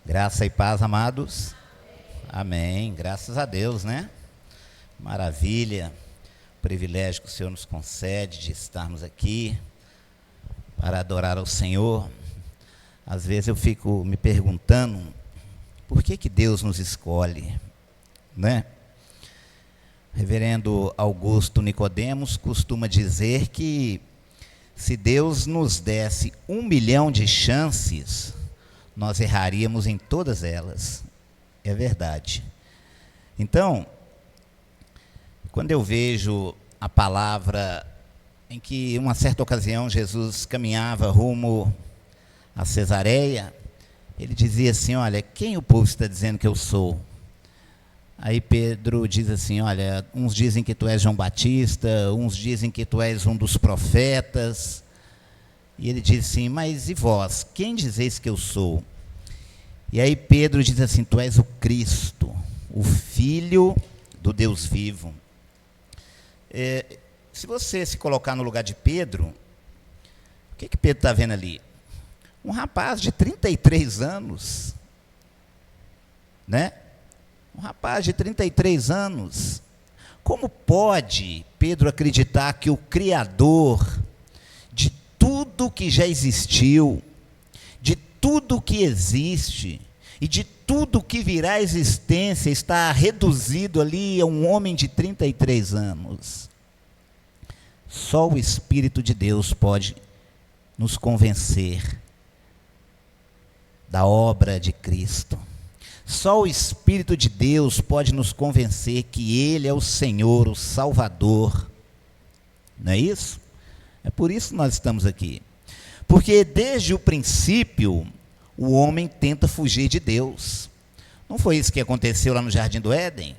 Graça e paz, amados. Amém. Graças a Deus, né? Maravilha. O privilégio que o Senhor nos concede de estarmos aqui para adorar ao Senhor. Às vezes eu fico me perguntando por que Deus nos escolhe, né? Reverendo Augusto Nicodemos costuma dizer que se Deus nos desse 1 milhão de chances, nós erraríamos em todas elas. É verdade. Então, quando eu vejo a palavra em que, em uma certa ocasião, Jesus caminhava rumo a Cesareia, ele dizia assim: olha, quem o povo está dizendo que eu sou? Aí Pedro diz assim: olha, uns dizem que tu és João Batista, uns dizem que tu és um dos profetas. E ele diz assim: mas e vós, quem dizeis que eu sou? E aí Pedro diz assim: tu és o Cristo, o Filho do Deus vivo. Se você se colocar no lugar de Pedro, o que Pedro está vendo ali? Um rapaz de 33 anos, né? Um rapaz de 33 anos. Como pode Pedro acreditar que o Criador de tudo que já existiu, de tudo que existe e de tudo que virá à existência está reduzido ali a um homem de 33 anos? Só o Espírito de Deus pode nos convencer da obra de Cristo. Só o Espírito de Deus pode nos convencer que Ele é o Senhor, o Salvador. Não é isso? É por isso que nós estamos aqui. Porque desde o princípio, o homem tenta fugir de Deus. Não foi isso que aconteceu lá no Jardim do Éden?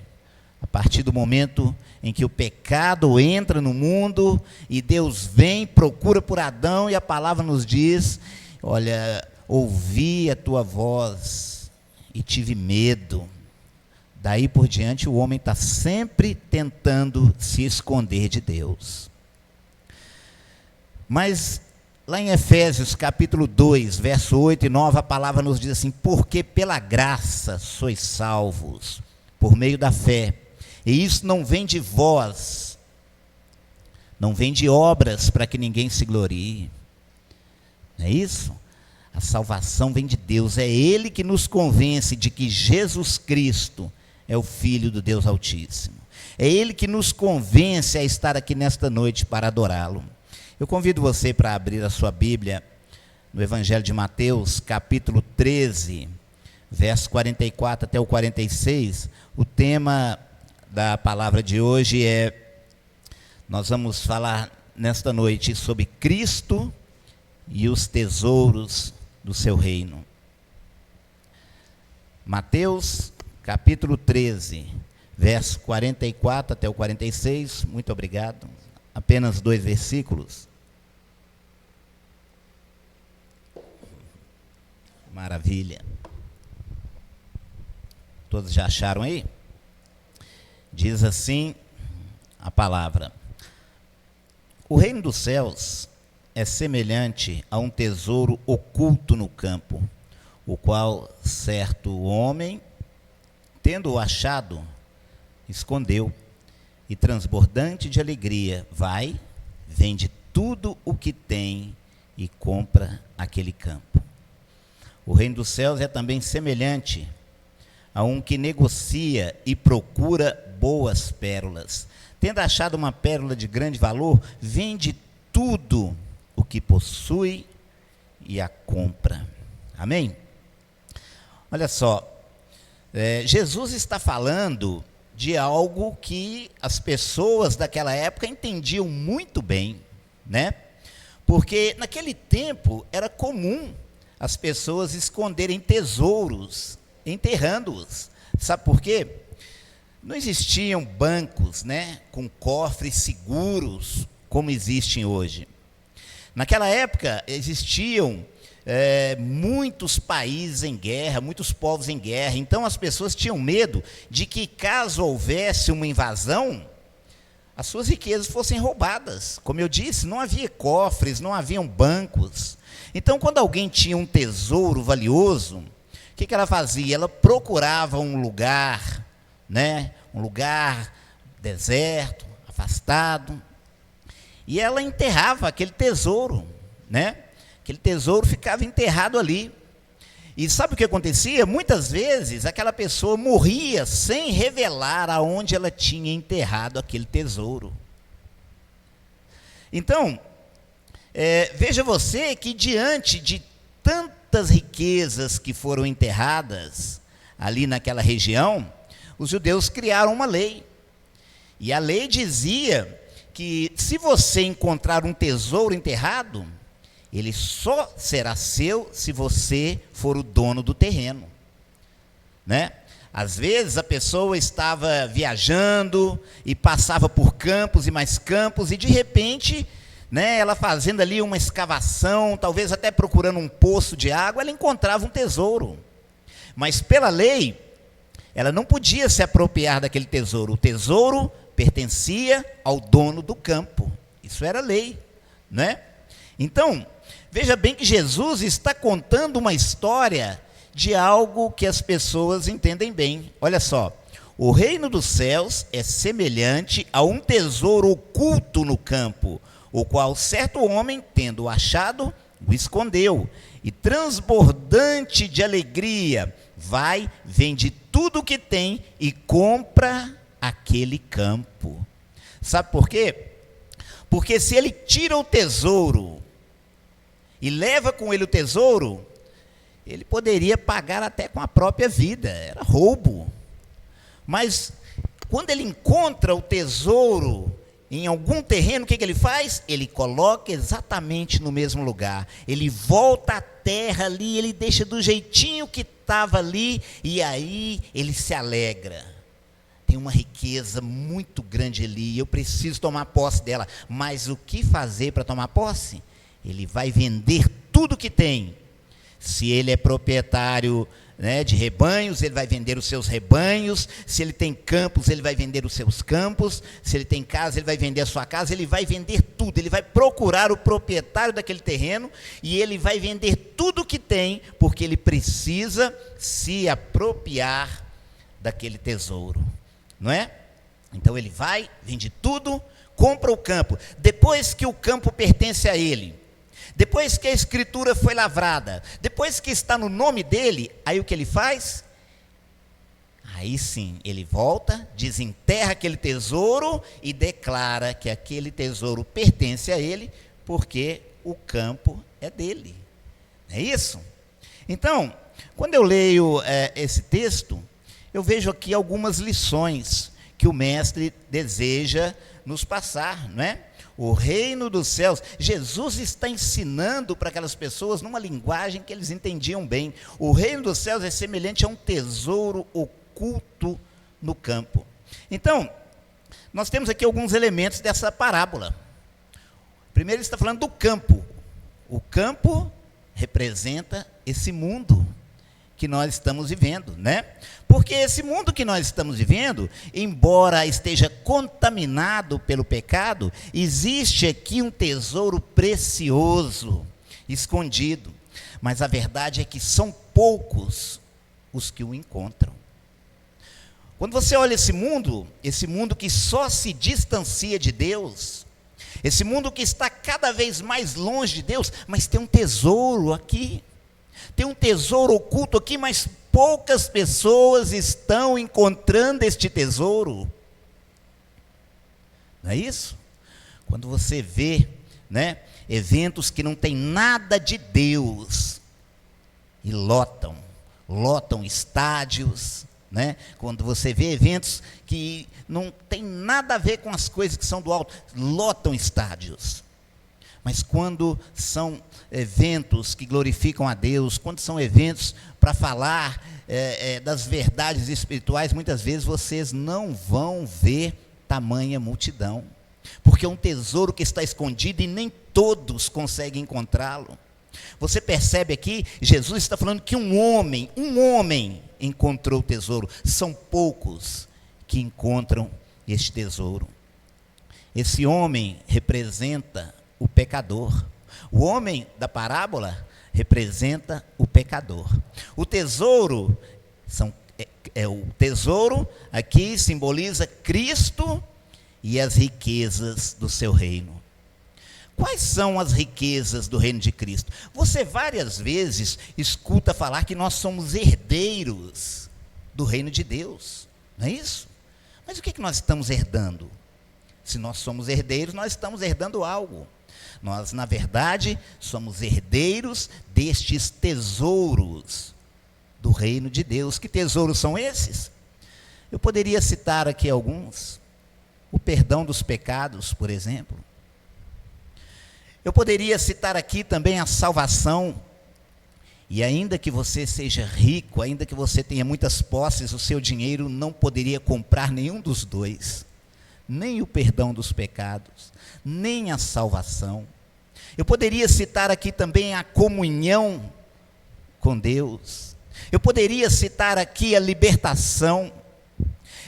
A partir do momento em que o pecado entra no mundo e Deus vem, procura por Adão, e a palavra nos diz: olha, ouvi a tua voz e tive medo. Daí por diante o homem está sempre tentando se esconder de Deus. Mas lá em Efésios capítulo 2, verso 8 e 9, a palavra nos diz assim: porque pela graça sois salvos, por meio da fé, e isso não vem de vós, não vem de obras para que ninguém se glorie. Não é isso? A salvação vem de Deus, é Ele que nos convence de que Jesus Cristo é o Filho do Deus Altíssimo. É Ele que nos convence a estar aqui nesta noite para adorá-lo. Eu convido você para abrir a sua Bíblia no Evangelho de Mateus, capítulo 13, verso 44 até o 46. O tema da palavra de hoje nós vamos falar nesta noite sobre Cristo e os tesouros do seu reino. Mateus, capítulo 13, verso 44 até o 46. Muito obrigado. Apenas 2 versículos. Maravilha. Todos já acharam aí? Diz assim a palavra: o reino dos céus é semelhante a um tesouro oculto no campo, o qual certo homem, tendo-o achado, escondeu, e transbordante de alegria, vai, vende tudo o que tem e compra aquele campo. O reino dos céus é também semelhante a um que negocia e procura boas pérolas. Tendo achado uma pérola de grande valor, vende tudo o que possui e a compra. Amém? Olha só, Jesus está falando de algo que as pessoas daquela época entendiam muito bem, né? Porque naquele tempo era comum as pessoas esconderem tesouros, enterrando-os. Sabe por quê? Não existiam bancos, né, com cofres seguros como existem hoje. Naquela época existiam muitos países em guerra, muitos povos em guerra. Então as pessoas tinham medo de que, caso houvesse uma invasão, as suas riquezas fossem roubadas. Como eu disse, não havia cofres, não haviam bancos. Então, quando alguém tinha um tesouro valioso, o que ela fazia? Ela procurava um lugar, né? Um lugar deserto, afastado, e ela enterrava aquele tesouro, né? Aquele tesouro ficava enterrado ali. E sabe o que acontecia? Muitas vezes aquela pessoa morria sem revelar aonde ela tinha enterrado aquele tesouro. Então, veja você que diante de tantas riquezas que foram enterradas ali naquela região, os judeus criaram uma lei. E a lei dizia que se você encontrar um tesouro enterrado, ele só será seu se você for o dono do terreno, né? Às vezes a pessoa estava viajando e passava por campos e mais campos, e de repente, né, ela fazendo ali uma escavação, talvez até procurando um poço de água, ela encontrava um tesouro. Mas pela lei, ela não podia se apropriar daquele tesouro. O tesouro pertencia ao dono do campo. Isso era lei, né? Então, veja bem que Jesus está contando uma história de algo que as pessoas entendem bem. Olha só, o reino dos céus é semelhante a um tesouro oculto no campo, o qual certo homem, tendo achado, o escondeu, e transbordante de alegria, vai, vende tudo o que tem e compra aquele campo. Sabe por quê? Porque se ele tira o tesouro e leva com ele o tesouro, ele poderia pagar até com a própria vida, era roubo. Mas quando ele encontra o tesouro em algum terreno, o que ele faz? Ele coloca exatamente no mesmo lugar. Ele volta à terra ali, ele deixa do jeitinho que estava ali, e aí ele se alegra. Tem uma riqueza muito grande ali, eu preciso tomar posse dela. Mas o que fazer para tomar posse? Ele vai vender tudo que tem. Se ele é proprietário, né, de rebanhos, ele vai vender os seus rebanhos. Se ele tem campos, ele vai vender os seus campos. Se ele tem casa, ele vai vender a sua casa. Ele vai vender tudo, ele vai procurar o proprietário daquele terreno e ele vai vender tudo que tem, porque ele precisa se apropriar daquele tesouro, não é? Então ele vai, vende tudo, compra o campo. Depois que o campo pertence a ele, depois que a escritura foi lavrada, depois que está no nome dele, aí o que ele faz? Aí sim, ele volta, desenterra aquele tesouro e declara que aquele tesouro pertence a ele, porque o campo é dele. É isso? Então, quando eu leio esse texto, eu vejo aqui algumas lições que o mestre deseja nos passar, não é? O reino dos céus, Jesus está ensinando para aquelas pessoas numa linguagem que eles entendiam bem. O reino dos céus é semelhante a um tesouro oculto no campo. Então, nós temos aqui alguns elementos dessa parábola. Primeiro ele está falando do campo. O campo representa esse mundo que nós estamos vivendo, né? Porque esse mundo que nós estamos vivendo, embora esteja contaminado pelo pecado, existe aqui um tesouro precioso, escondido. Mas a verdade é que são poucos os que o encontram. Quando você olha esse mundo que só se distancia de Deus, esse mundo que está cada vez mais longe de Deus, mas tem um tesouro aqui. Tem um tesouro oculto aqui, mas poucas pessoas estão encontrando este tesouro. Não é isso? Quando você vê, né, eventos que não tem nada de Deus e lotam estádios, né? Quando você vê eventos que não tem nada a ver com as coisas que são do alto, lotam estádios. Mas quando são eventos que glorificam a Deus, quando são eventos para falar das verdades espirituais, muitas vezes vocês não vão ver tamanha multidão, porque é um tesouro que está escondido e nem todos conseguem encontrá-lo. Você percebe aqui, Jesus está falando que um homem encontrou o tesouro. São poucos que encontram este tesouro. Esse homem representa o pecador. O homem da parábola representa o pecador. O tesouro, o tesouro aqui simboliza Cristo e as riquezas do seu reino. Quais são as riquezas do reino de Cristo? Você várias vezes escuta falar que nós somos herdeiros do reino de Deus, não é isso? Mas o que nós estamos herdando? Se nós somos herdeiros, nós estamos herdando algo. Nós, na verdade, somos herdeiros destes tesouros do reino de Deus. Que tesouros são esses? Eu poderia citar aqui alguns. O perdão dos pecados, por exemplo. Eu poderia citar aqui também a salvação. E ainda que você seja rico, ainda que você tenha muitas posses, o seu dinheiro não poderia comprar nenhum dos dois. Nem o perdão dos pecados, nem a salvação. Eu poderia citar aqui também a comunhão com Deus. Eu poderia citar aqui a libertação.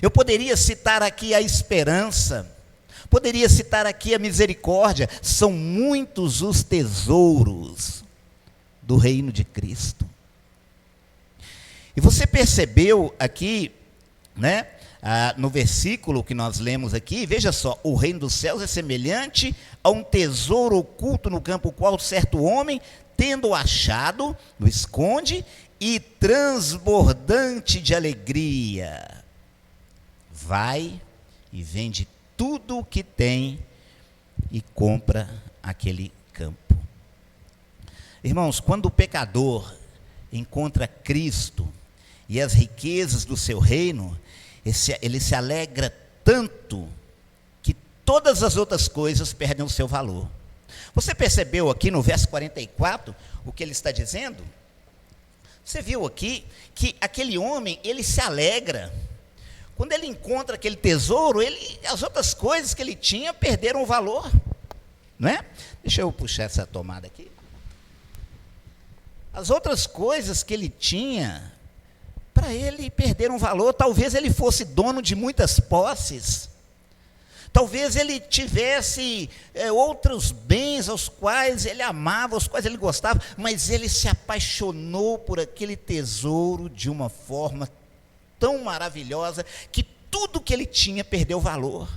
Eu poderia citar aqui a esperança. Poderia citar aqui a misericórdia. São muitos os tesouros do reino de Cristo. E você percebeu aqui, né? No versículo que nós lemos aqui, veja só, o reino dos céus é semelhante a um tesouro oculto no campo, o qual certo homem, tendo achado, o esconde, e transbordante de alegria, vai e vende tudo o que tem e compra aquele campo. Irmãos, quando o pecador encontra Cristo e as riquezas do seu reino, ele se alegra tanto que todas as outras coisas perdem o seu valor. Você percebeu aqui no verso 44 o que ele está dizendo? Você viu aqui que aquele homem, ele se alegra. Quando ele encontra aquele tesouro, as outras coisas que ele tinha perderam o valor. Não é? Deixa eu puxar essa tomada aqui. As outras coisas que ele tinha, para ele perderam valor. Talvez ele fosse dono de muitas posses. Talvez ele tivesse outros bens aos quais ele amava, aos quais ele gostava, mas ele se apaixonou por aquele tesouro de uma forma tão maravilhosa que tudo que ele tinha perdeu valor.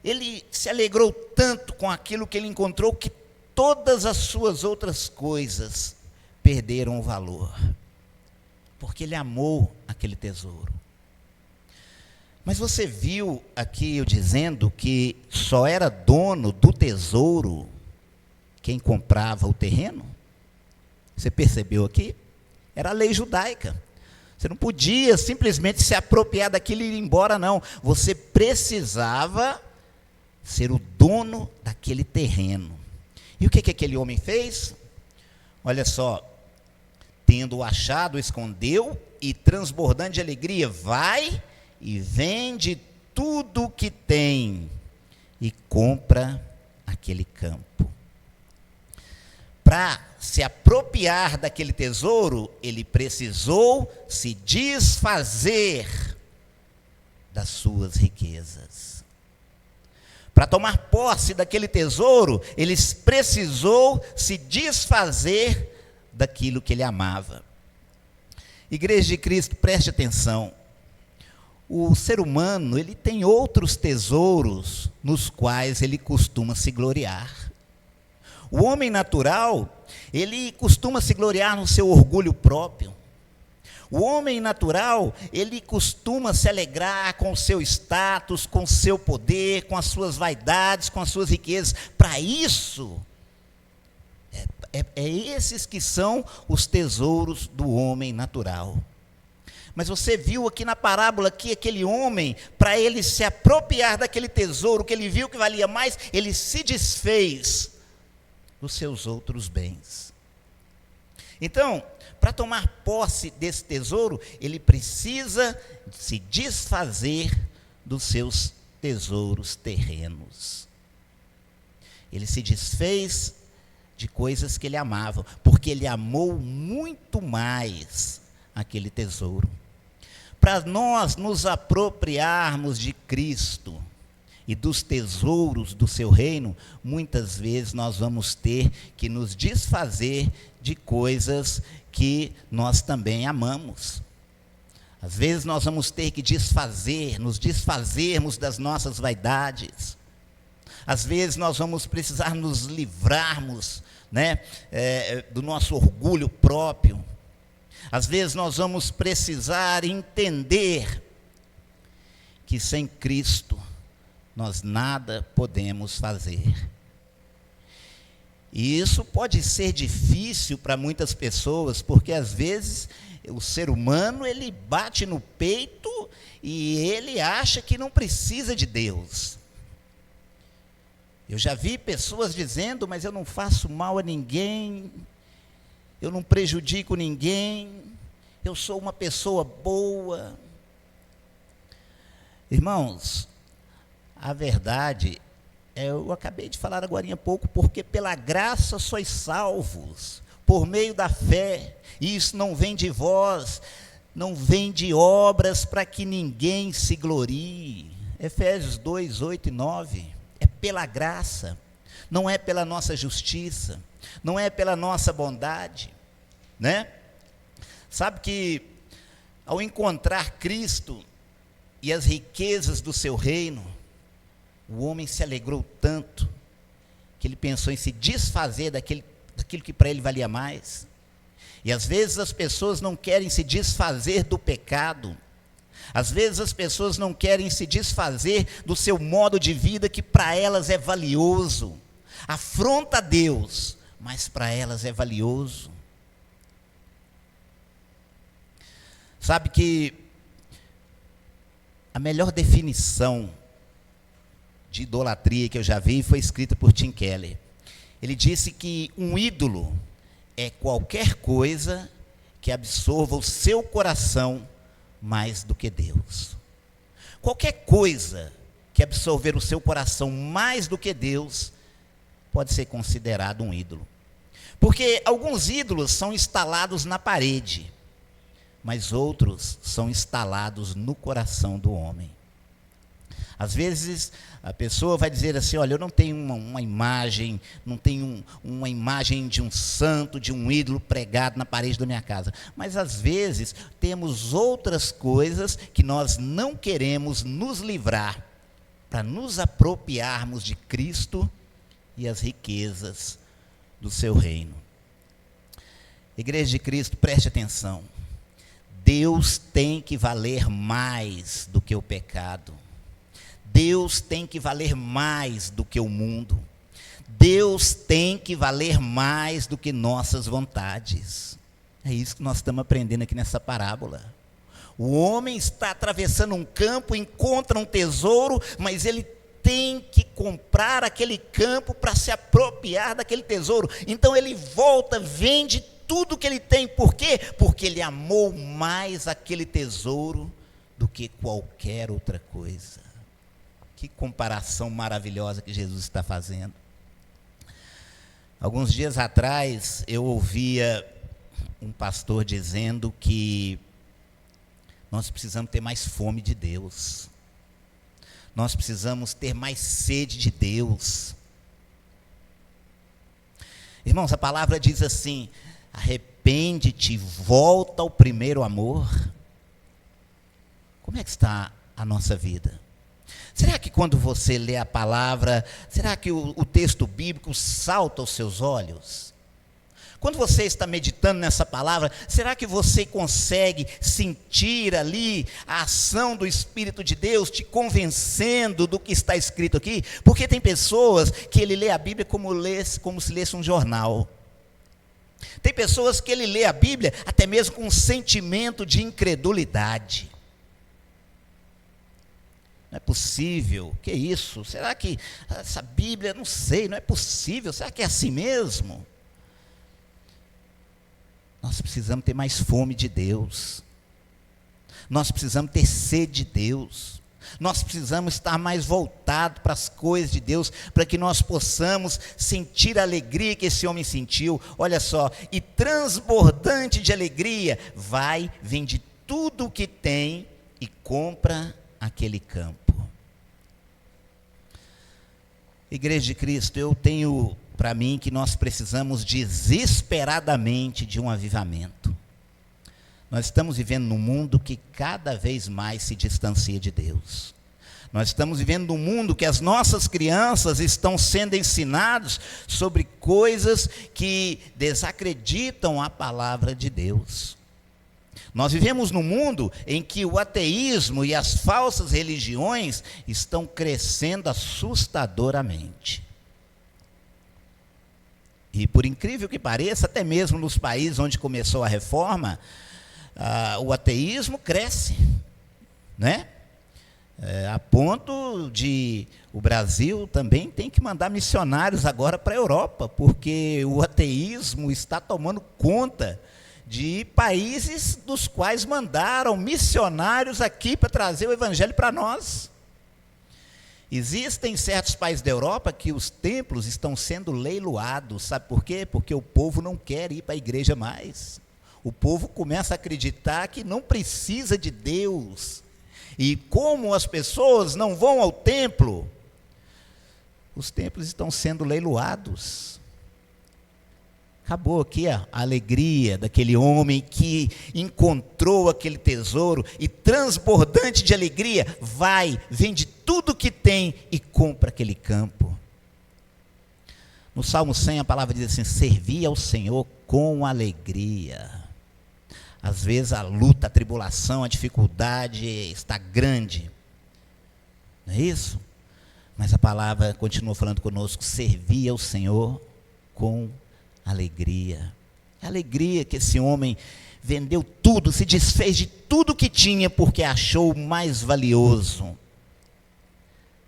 Ele se alegrou tanto com aquilo que ele encontrou que todas as suas outras coisas perderam o valor, porque ele amou aquele tesouro. Mas você viu aqui eu dizendo que só era dono do tesouro quem comprava o terreno? Você percebeu aqui? Era a lei judaica. Você não podia simplesmente se apropriar daquilo e ir embora, não. Você precisava ser o dono daquele terreno. E o que aquele homem fez? Olha só, tendo achado, escondeu, e transbordando de alegria, vai e vende tudo o que tem e compra aquele campo. Para se apropriar daquele tesouro, ele precisou se desfazer das suas riquezas. Para tomar posse daquele tesouro, ele precisou se desfazer daquilo que ele amava. Igreja de Cristo, preste atenção. O ser humano, ele tem outros tesouros nos quais ele costuma se gloriar. O homem natural, ele costuma se gloriar no seu orgulho próprio. O homem natural, ele costuma se alegrar com o seu status, com o seu poder, com as suas vaidades, com as suas riquezas. Para isso, esses que são os tesouros do homem natural. Mas você viu aqui na parábola que aquele homem, para ele se apropriar daquele tesouro que ele viu que valia mais, ele se desfez dos seus outros bens. Então, para tomar posse desse tesouro, ele precisa se desfazer dos seus tesouros terrenos. Ele se desfez de coisas que ele amava, porque ele amou muito mais aquele tesouro. Para nós nos apropriarmos de Cristo e dos tesouros do seu reino, muitas vezes nós vamos ter que nos desfazer de coisas que nós também amamos. Às vezes nós vamos ter que nos desfazermos das nossas vaidades. Às vezes nós vamos precisar nos livrarmos, do nosso orgulho próprio. Às vezes nós vamos precisar entender que sem Cristo nós nada podemos fazer. E isso pode ser difícil para muitas pessoas, porque às vezes o ser humano ele bate no peito e ele acha que não precisa de Deus. Eu já vi pessoas dizendo, mas eu não faço mal a ninguém, eu não prejudico ninguém, eu sou uma pessoa boa. Irmãos, a verdade, eu acabei de falar agora há pouco, porque pela graça sois salvos, por meio da fé, e isso não vem de vós, não vem de obras para que ninguém se glorie. Efésios 2, 8 e 9, é pela graça, não é pela nossa justiça, não é pela nossa bondade, Sabe que ao encontrar Cristo e as riquezas do seu reino, o homem se alegrou tanto, que ele pensou em se desfazer daquilo que para ele valia mais. E às vezes as pessoas não querem se desfazer do pecado, às vezes as pessoas não querem se desfazer do seu modo de vida que para elas é valioso, afronta a Deus, mas para elas é valioso. Sabe que a melhor definição de idolatria que eu já vi foi escrita por Tim Keller. Ele disse que um ídolo é qualquer coisa que absorva o seu coração mais do que Deus. Qualquer coisa que absorver o seu coração mais do que Deus pode ser considerado um ídolo. Porque alguns ídolos são instalados na parede, mas outros são instalados no coração do homem. Às vezes a pessoa vai dizer assim, olha, eu não tenho uma imagem, não tenho uma imagem de um santo, de um ídolo pregado na parede da minha casa. Mas às vezes temos outras coisas que nós não queremos nos livrar para nos apropriarmos de Cristo e as riquezas do seu reino. Igreja de Cristo, preste atenção. Deus tem que valer mais do que o pecado. Deus tem que valer mais do que o mundo. Deus tem que valer mais do que nossas vontades. É isso que nós estamos aprendendo aqui nessa parábola. O homem está atravessando um campo, encontra um tesouro, mas ele tem que comprar aquele campo para se apropriar daquele tesouro. Então ele volta, vende tudo que ele tem. Por quê? Porque ele amou mais aquele tesouro do que qualquer outra coisa. Que comparação maravilhosa que Jesus está fazendo. Alguns dias atrás, eu ouvia um pastor dizendo que nós precisamos ter mais fome de Deus. Nós precisamos ter mais sede de Deus. Irmãos, a palavra diz assim, arrepende-te, volta ao primeiro amor. Como é que está a nossa vida? Será que quando você lê a palavra, será que o texto bíblico salta aos seus olhos? Quando você está meditando nessa palavra, será que você consegue sentir ali a ação do Espírito de Deus te convencendo do que está escrito aqui? Porque tem pessoas que ele lê a Bíblia como se lesse um jornal. Tem pessoas que ele lê a Bíblia até mesmo com um sentimento de incredulidade. Não é possível, que isso? Será que essa Bíblia, não sei, não é possível, será que é assim mesmo? Nós precisamos ter mais fome de Deus, nós precisamos ter sede de Deus, nós precisamos estar mais voltados para as coisas de Deus, para que nós possamos sentir a alegria que esse homem sentiu, olha só, e transbordante de alegria, vende tudo o que tem e compra aquele campo. Igreja de Cristo, eu tenho para mim que nós precisamos desesperadamente de um avivamento. Nós estamos vivendo num mundo que cada vez mais se distancia de Deus. Nós estamos vivendo num mundo que as nossas crianças estão sendo ensinadas sobre coisas que desacreditam a palavra de Deus. Nós vivemos num mundo em que o ateísmo e as falsas religiões estão crescendo assustadoramente. E por incrível que pareça, até mesmo nos países onde começou a reforma, o ateísmo cresce, né? A ponto de o Brasil também tem que mandar missionários agora para a Europa, porque o ateísmo está tomando conta de países dos quais mandaram missionários aqui para trazer o evangelho para nós. Existem certos países da Europa que os templos estão sendo leiloados, sabe por quê? Porque o povo não quer ir para a igreja mais. O povo começa a acreditar que não precisa de Deus. E como as pessoas não vão ao templo, os templos estão sendo leiloados. Acabou aqui a alegria daquele homem que encontrou aquele tesouro e, transbordante de alegria, vai, vende tudo que tem e compra aquele campo. No Salmo 100 a palavra diz assim: servi ao Senhor com alegria. Às vezes a luta, a tribulação, a dificuldade está grande, não é isso? Mas a palavra continua falando conosco: servir ao Senhor com alegria. É alegria que esse homem vendeu tudo, se desfez de tudo que tinha, porque achou o mais valioso,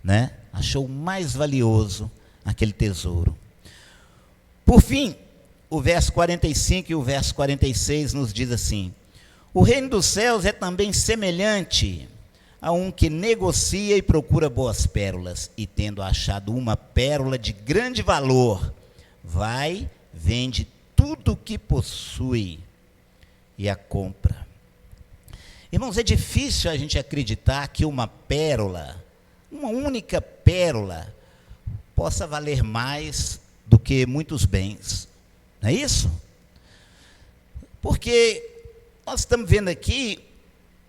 né? Achou o mais valioso aquele tesouro. Por fim, o verso 45 e o verso 46 nos diz assim: o reino dos céus é também semelhante a um que negocia e procura boas pérolas, e tendo achado uma pérola de grande valor, vai, vende tudo o que possui e a compra. Irmãos, é difícil a gente acreditar que uma pérola, uma única pérola, possa valer mais do que muitos bens. Não é isso? Porque nós estamos vendo aqui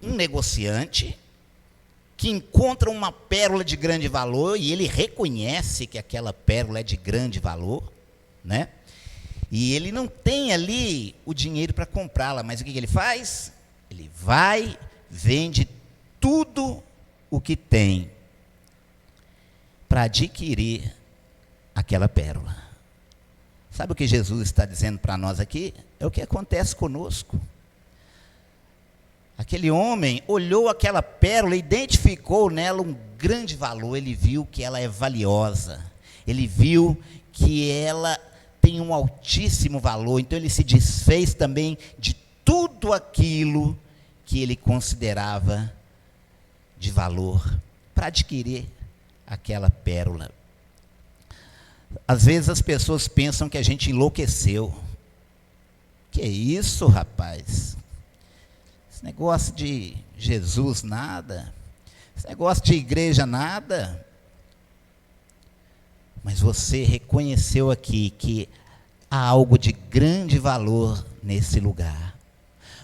um negociante que encontra uma pérola de grande valor e ele reconhece que aquela pérola é de grande valor, né? E ele não tem ali o dinheiro para comprá-la, mas o que ele faz? Ele vai, vende tudo o que tem para adquirir aquela pérola. Sabe o que Jesus está dizendo para nós aqui? É o que acontece conosco. Aquele homem olhou aquela pérola, identificou nela um grande valor, ele viu que ela é valiosa, ele viu que ela tem um altíssimo valor, então ele se desfez também de tudo aquilo que ele considerava de valor, para adquirir aquela pérola. Às vezes as pessoas pensam que a gente enlouqueceu. Que isso, rapaz? Esse negócio de Jesus, nada. Esse negócio de igreja, nada. Mas você reconheceu aqui que há algo de grande valor nesse lugar.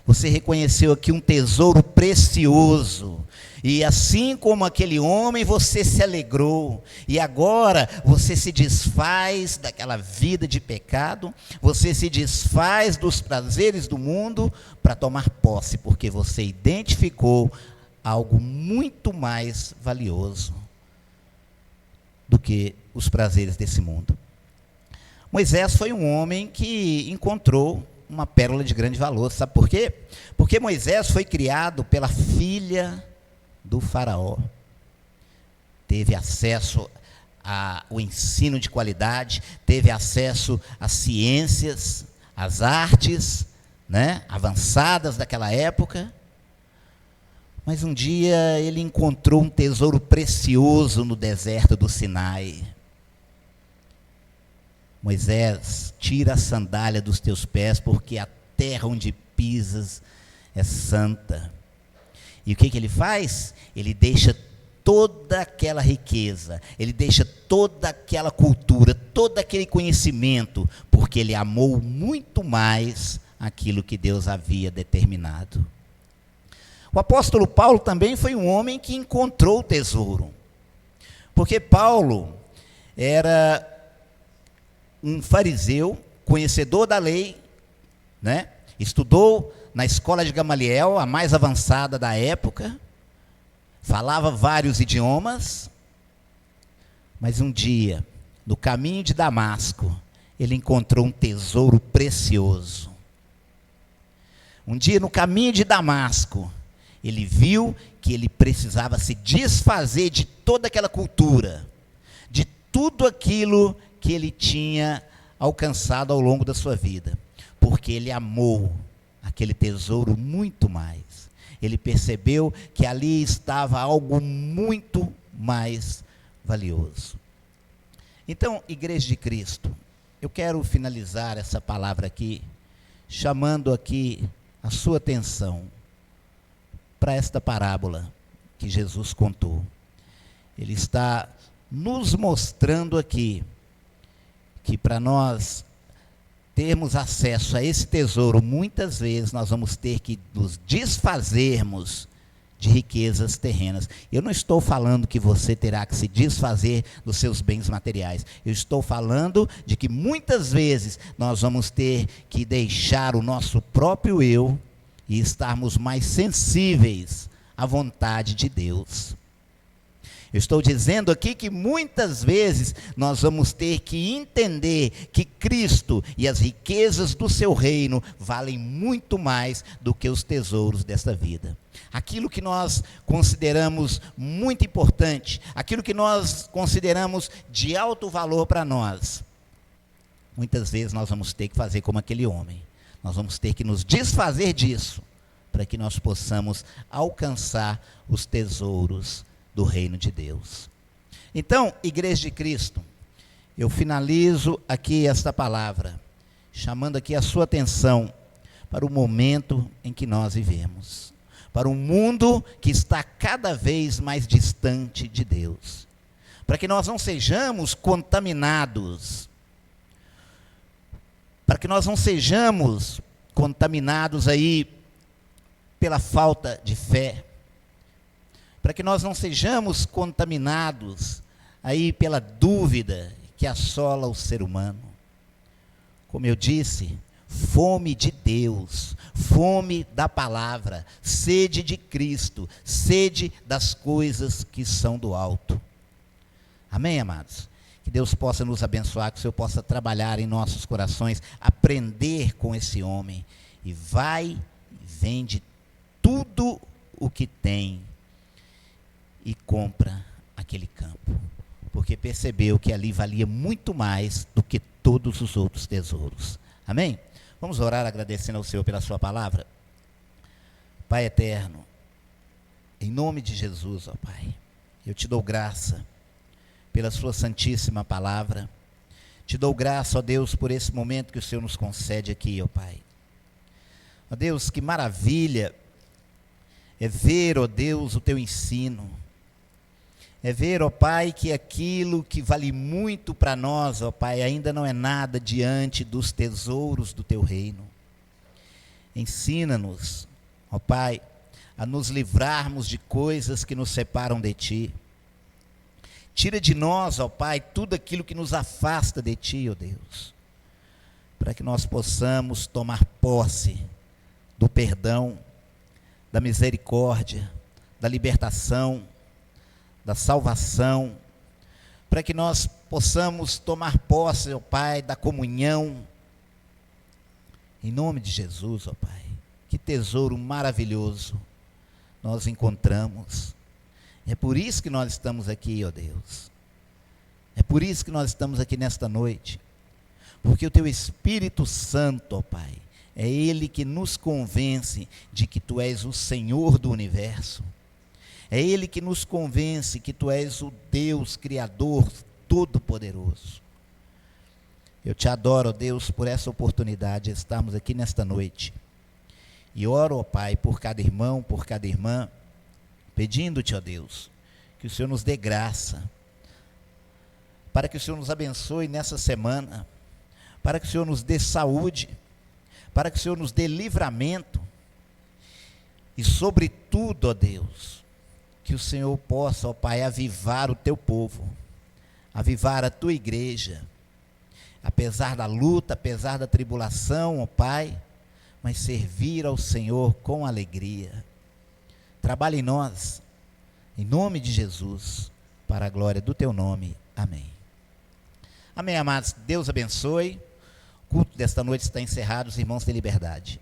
Você reconheceu aqui um tesouro precioso. E assim como aquele homem, você se alegrou. E agora você se desfaz daquela vida de pecado. Você se desfaz dos prazeres do mundo para tomar posse, porque você identificou algo muito mais valioso do que os prazeres desse mundo. Moisés foi um homem que encontrou uma pérola de grande valor. Sabe por quê? Porque Moisés foi criado pela filha do faraó. Teve acesso ao ensino de qualidade, teve acesso às ciências, às artes, né, avançadas daquela época. Mas um dia ele encontrou um tesouro precioso no deserto do Sinai. Moisés, tira a sandália dos teus pés, porque a terra onde pisas é santa. E o que ele faz? Ele deixa toda aquela riqueza, ele deixa toda aquela cultura, todo aquele conhecimento, porque ele amou muito mais aquilo que Deus havia determinado. O apóstolo Paulo também foi um homem que encontrou o tesouro, porque Paulo era um fariseu, conhecedor da lei, né? Estudou na escola de Gamaliel, a mais avançada da época, falava vários idiomas, mas um dia, no caminho de Damasco, ele encontrou um tesouro precioso. Um dia, no caminho de Damasco, ele viu que ele precisava se desfazer de toda aquela cultura, de tudo aquilo que ele tinha alcançado ao longo da sua vida, porque ele amou aquele tesouro muito mais. Ele percebeu que ali estava algo muito mais valioso. Então, Igreja de Cristo, eu quero finalizar essa palavra aqui, chamando aqui a sua atenção para esta parábola que Jesus contou. Ele está nos mostrando aqui que para nós termos acesso a esse tesouro, muitas vezes nós vamos ter que nos desfazermos de riquezas terrenas. Eu não estou falando que você terá que se desfazer dos seus bens materiais. Eu estou falando de que muitas vezes nós vamos ter que deixar o nosso próprio eu e estarmos mais sensíveis à vontade de Deus. Eu estou dizendo aqui que muitas vezes nós vamos ter que entender que Cristo e as riquezas do seu reino valem muito mais do que os tesouros desta vida. Aquilo que nós consideramos muito importante, aquilo que nós consideramos de alto valor para nós, muitas vezes nós vamos ter que fazer como aquele homem. Nós vamos ter que nos desfazer disso, para que nós possamos alcançar os tesouros do reino de Deus. Então, Igreja de Cristo, eu finalizo aqui esta palavra, chamando aqui a sua atenção para o momento em que nós vivemos, para um mundo que está cada vez mais distante de Deus, para que nós não sejamos contaminados, para que nós não sejamos contaminados aí pela falta de fé, para que nós não sejamos contaminados aí pela dúvida que assola o ser humano. Como eu disse, fome de Deus, fome da palavra, sede de Cristo, sede das coisas que são do alto. Amém, amados? Que Deus possa nos abençoar, que o Senhor possa trabalhar em nossos corações, aprender com esse homem, e vai e vende tudo o que tem e compra aquele campo, porque percebeu que ali valia muito mais do que todos os outros tesouros. Amém? Vamos orar agradecendo ao Senhor pela sua palavra. Pai eterno, em nome de Jesus, ó Pai, eu te dou graça pela sua santíssima palavra. Te dou graça, ó Deus, por esse momento que o Senhor nos concede aqui, ó Pai. Ó Deus, que maravilha é ver, ó Deus, o teu ensino. É ver, ó Pai, que aquilo que vale muito para nós, ó Pai, ainda não é nada diante dos tesouros do teu reino. Ensina-nos, ó Pai, a nos livrarmos de coisas que nos separam de Ti. Tira de nós, ó Pai, tudo aquilo que nos afasta de Ti, ó Deus, para que nós possamos tomar posse do perdão, da misericórdia, da libertação, da salvação, para que nós possamos tomar posse, ó Pai, da comunhão, em nome de Jesus, ó Pai. Que tesouro maravilhoso nós encontramos. É por isso que nós estamos aqui, ó Deus. É por isso que nós estamos aqui nesta noite, porque o Teu Espírito Santo, ó Pai, é Ele que nos convence de que Tu és o Senhor do universo. É Ele que nos convence que Tu és o Deus Criador Todo-Poderoso. Eu Te adoro, ó Deus, por essa oportunidade de estarmos aqui nesta noite. E oro, ó Pai, por cada irmão, por cada irmã, pedindo-Te, ó Deus, que o Senhor nos dê graça, para que o Senhor nos abençoe nessa semana, para que o Senhor nos dê saúde, para que o Senhor nos dê livramento, e sobretudo, ó Deus, que o Senhor possa, ó Pai, avivar o teu povo, avivar a tua igreja, apesar da luta, apesar da tribulação, ó Pai, mas servir ao Senhor com alegria. Trabalhe em nós, em nome de Jesus, para a glória do teu nome. Amém. Amém, amados. Deus abençoe. O culto desta noite está encerrado. Os irmãos têm liberdade.